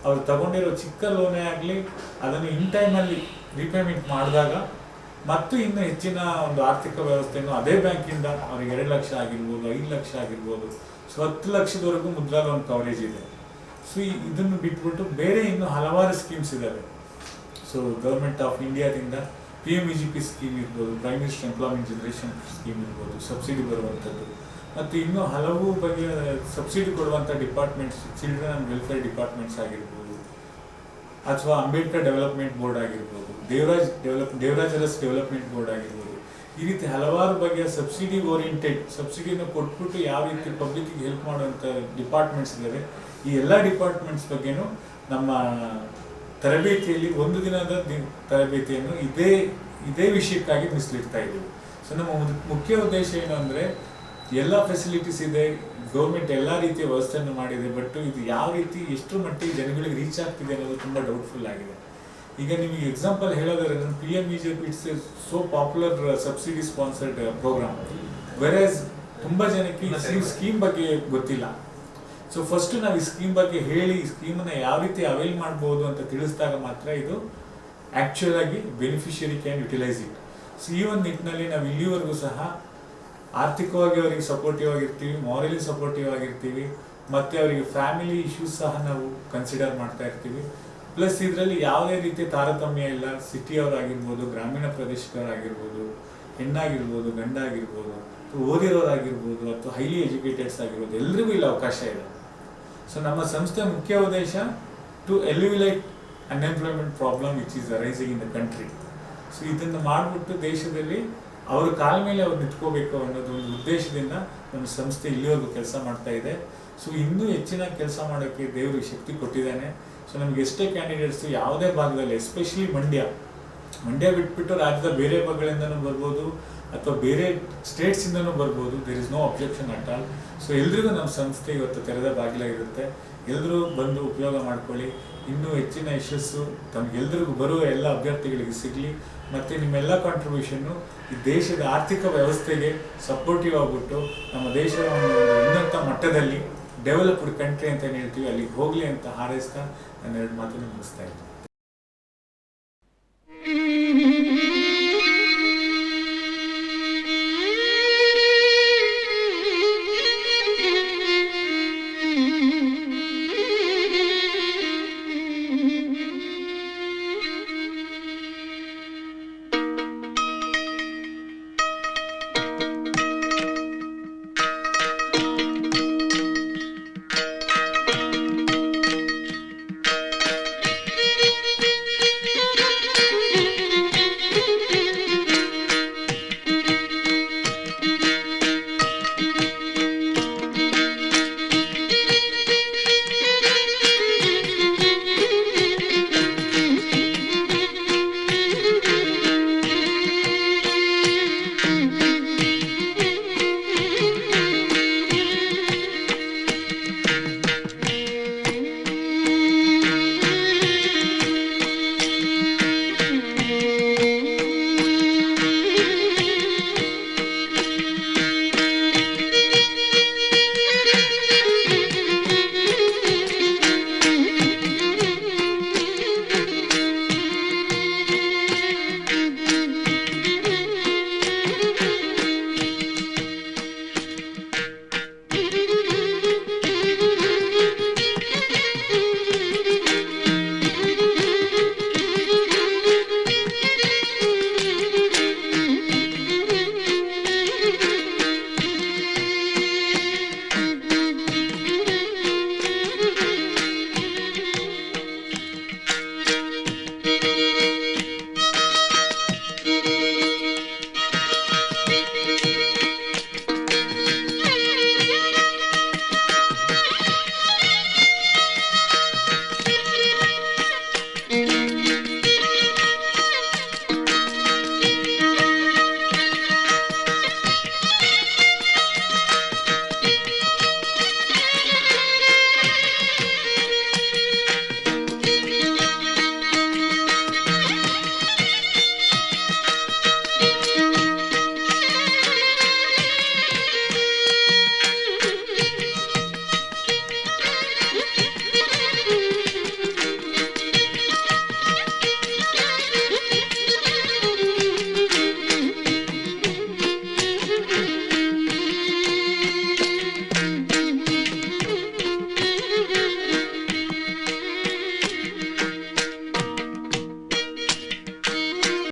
ಅವ್ರು ತಗೊಂಡಿರೋ ಚಿಕ್ಕ ಲೋನೇ ಆಗಲಿ ಅದನ್ನು ಇನ್ ಟೈಮಲ್ಲಿ ರೀಪೇಮೆಂಟ್ ಮಾಡಿದಾಗ ಮತ್ತು ಇನ್ನು ಹೆಚ್ಚಿನ ಒಂದು ಆರ್ಥಿಕ ವ್ಯವಸ್ಥೆಯನ್ನು ಅದೇ ಬ್ಯಾಂಕಿಂದ ಅವ್ರಿಗೆ 2 ಲಕ್ಷ ಆಗಿರ್ಬೋದು, 5 ಲಕ್ಷ ಆಗಿರ್ಬೋದು, ಸೊ 10 ಲಕ್ಷದವರೆಗೂ ಮುದ್ರಾ ಲೋನ್ ಕವರೇಜ್ ಇದೆ. ಸೊ ಇದನ್ನು ಬಿಟ್ಬಿಟ್ಟು ಬೇರೆ ಇನ್ನೂ ಹಲವಾರು ಸ್ಕೀಮ್ಸ್ ಇದ್ದಾವೆ. ಸೊ ಗೌರ್ಮೆಂಟ್ ಆಫ್ ಇಂಡಿಯಾದಿಂದ PMEGP ಸ್ಕೀಮ್ ಇರ್ಬೋದು, prime minister employment generation scheme ಇರ್ಬೋದು, ಸಬ್ಸಿಡಿ ಬರುವಂಥದ್ದು, ಮತ್ತು ಇನ್ನೂ ಹಲವು ಬಗೆಯ ಸಬ್ಸಿಡಿ ಕೊಡುವಂಥ departments, children and welfare departments ಆಗಿರ್ಬೋದು, ಅಥವಾ ಅಂಬೇಡ್ಕರ್ ಡೆವಲಪ್ಮೆಂಟ್ ಬೋರ್ಡ್ ಆಗಿರ್ಬೋದು, ದೇವರಾಜ್ ಅರಸ್ ಡೆವಲಪ್ಮೆಂಟ್ ಬೋರ್ಡ್ ಆಗಿರ್ಬೋದು. ಈ ರೀತಿ ಹಲವಾರು ಬಗೆಯ ಸಬ್ಸಿಡಿ ಓರಿಯೆಂಟೆಡ್, ಸಬ್ಸಿಡಿನ ಕೊಟ್ಬಿಟ್ಟು ಯಾವ ರೀತಿ ಪಬ್ಲಿಕ್ಗೆ ಹೆಲ್ಪ್ ಮಾಡುವಂಥ ಡಿಪಾರ್ಟ್ಮೆಂಟ್ಸ್ ಇದ್ದಾವೆ. ಈ ಎಲ್ಲ ಡಿಪಾರ್ಟ್ಮೆಂಟ್ಸ್ ಬಗ್ಗೆನೂ ನಮ್ಮ ತರಬೇತಿಯಲ್ಲಿ ಒಂದು ದಿನದ ತರಬೇತಿಯನ್ನು ಇದೇ ವಿಷಯಕ್ಕಾಗಿ ಮೀಸಲಿಡ್ತಾ ಇದ್ದೀವಿ. ಸೊ ನಮ್ಮ ಮುಖ್ಯ ಉದ್ದೇಶ ಏನು ಅಂದರೆ, ಎಲ್ಲ ಫೆಸಿಲಿಟೀಸ್ ಇದೆ, ಗೌರ್ಮೆಂಟ್ ಎಲ್ಲ ರೀತಿಯ ವ್ಯವಸ್ಥೆಯನ್ನು ಮಾಡಿದೆ, ಬಟ್ ಇದು ಯಾವ ರೀತಿ ಎಷ್ಟು ಮಟ್ಟಿಗೆ ಜನಗಳಿಗೆ ರೀಚ್ ಆಗ್ತಿದೆ ಅನ್ನೋದು ತುಂಬ ಡೌಟ್ಫುಲ್ ಆಗಿದೆ. ಈಗ ನಿಮಗೆ ಎಕ್ಸಾಂಪಲ್ ಹೇಳೋದಾದ್ರೆ, PMEJP it's so popular subsidy sponsored program, whereas ತುಂಬ ಜನಕ್ಕೆ ಈ ಸ್ಕೀಮ್ ಬಗ್ಗೆ ಗೊತ್ತಿಲ್ಲ. ಸೊ ಫಸ್ಟ್ ನಾವು ಈ ಸ್ಕೀಮ್ ಬಗ್ಗೆ ಹೇಳಿ ಈ ಸ್ಕೀಮನ್ನು ಯಾವ ರೀತಿ ಅವೈಲ್ ಮಾಡ್ಬೋದು ಅಂತ ತಿಳಿಸಿದಾಗ ಮಾತ್ರ ಇದು ಆ್ಯಕ್ಚುಯಲ್ ಆಗಿ beneficiary can utilise it. So ಈ ಒಂದು ನಿಟ್ಟಿನಲ್ಲಿ ನಾವು ಇಲ್ಲಿವರೆಗೂ ಸಹ ಆರ್ಥಿಕವಾಗಿ ಅವರಿಗೆ ಸಪೋರ್ಟಿವ್ ಆಗಿರ್ತೀವಿ, ಮಾರಲಿ ಸಪೋರ್ಟಿವ್ ಆಗಿರ್ತೀವಿ, ಮತ್ತು ಅವರಿಗೆ ಫ್ಯಾಮಿಲಿ ಇಶ್ಯೂಸ್ ಸಹ ನಾವು ಕನ್ಸಿಡರ್ ಮಾಡ್ತಾ ಇರ್ತೀವಿ. ಪ್ಲಸ್ ಇದರಲ್ಲಿ ಯಾವುದೇ ರೀತಿಯ ತಾರತಮ್ಯ ಇಲ್ಲ. ಸಿಟಿಯವರಾಗಿರ್ಬೋದು, ಗ್ರಾಮೀಣ ಪ್ರದೇಶದವರಾಗಿರ್ಬೋದು, ಹೆಣ್ಣಾಗಿರ್ಬೋದು, ಗಂಡಾಗಿರ್ಬೋದು, ಓದಿರೋರಾಗಿರ್ಬೋದು, ಅಥವಾ ಹೈಲಿ ಎಜುಕೇಟೆಡ್ಸ್ ಆಗಿರ್ಬೋದು, ಎಲ್ರಿಗೂ ಇಲ್ಲಿ ಅವಕಾಶ ಇದೆ. ಸೊ ನಮ್ಮ ಸಂಸ್ಥೆ ಮುಖ್ಯ ಉದ್ದೇಶ to alleviate unemployment problem which is arising in the country. So ಇದನ್ನು ಮಾಡಿಬಿಟ್ಟು ದೇಶದಲ್ಲಿ ಅವ್ರ ಕಾಲ ಮೇಲೆ ಅವ್ರು ನಿಂತ್ಕೋಬೇಕು ಅನ್ನೋದು ಒಂದು ಉದ್ದೇಶದಿಂದ ನಮ್ಮ ಸಂಸ್ಥೆ ಇಲ್ಲಿವರೆಗೂ ಕೆಲಸ ಮಾಡ್ತಾ ಇದೆ. ಸೊ ಇನ್ನೂ ಹೆಚ್ಚಿನ ಕೆಲಸ ಮಾಡೋಕ್ಕೆ ದೇವರು ಶಕ್ತಿ ಕೊಟ್ಟಿದ್ದಾನೆ. ಸೊ ನಮಗೆ ಎಷ್ಟೇ ಕ್ಯಾಂಡಿಡೇಟ್ಸು ಯಾವುದೇ ಭಾಗದಲ್ಲಿ, ಎಸ್ಪೆಷಲಿ ಮಂಡ್ಯ ಬಿಟ್ಬಿಟ್ಟು ರಾಜ್ಯದ ಬೇರೆ ಭಾಗಗಳಿಂದನೂ ಬರ್ಬೋದು, ಅಥವಾ ಬೇರೆ ಸ್ಟೇಟ್ಸಿಂದನೂ ಬರ್ಬೋದು. There is no objection at all. So ಎಲ್ರಿಗೂ ನಮ್ಮ ಸಂಸ್ಥೆ ಇವತ್ತು ತೆರೆದ ಬಾಗಿಲಾಗಿರುತ್ತೆ. ಎಲ್ಲರೂ ಬಂದು ಉಪಯೋಗ ಮಾಡ್ಕೊಳ್ಳಿ. ಇನ್ನೂ ಹೆಚ್ಚಿನ ಯಶಸ್ಸು ತಮಗೆಲ್ಲರಿಗೂ ಬರುವ ಎಲ್ಲ ಅಭ್ಯರ್ಥಿಗಳಿಗೆ ಸಿಗಲಿ. ಮತ್ತು ನಿಮ್ಮೆಲ್ಲ ಕಾಂಟ್ರಿಬ್ಯೂಷನ್ನು ಈ ದೇಶದ ಆರ್ಥಿಕ ವ್ಯವಸ್ಥೆಗೆ ಸಪೋರ್ಟಿವ್ ಆಗಿಬಿಟ್ಟು ನಮ್ಮ ದೇಶವನ್ನು ಉನ್ನತ ಮಟ್ಟದಲ್ಲಿ ಡೆವಲಪ್ಡ್ ಕಂಟ್ರಿ ಅಂತ ಏನು ಹೇಳ್ತೀವಿ ಅಲ್ಲಿಗೆ ಹೋಗಲಿ ಅಂತ ಹಾರೈಸ್ತಾ ನಾನು ಎರಡು ಮಾತನ್ನು ಮುಗಿಸ್ತಾ ಇದ್ದೀನಿ.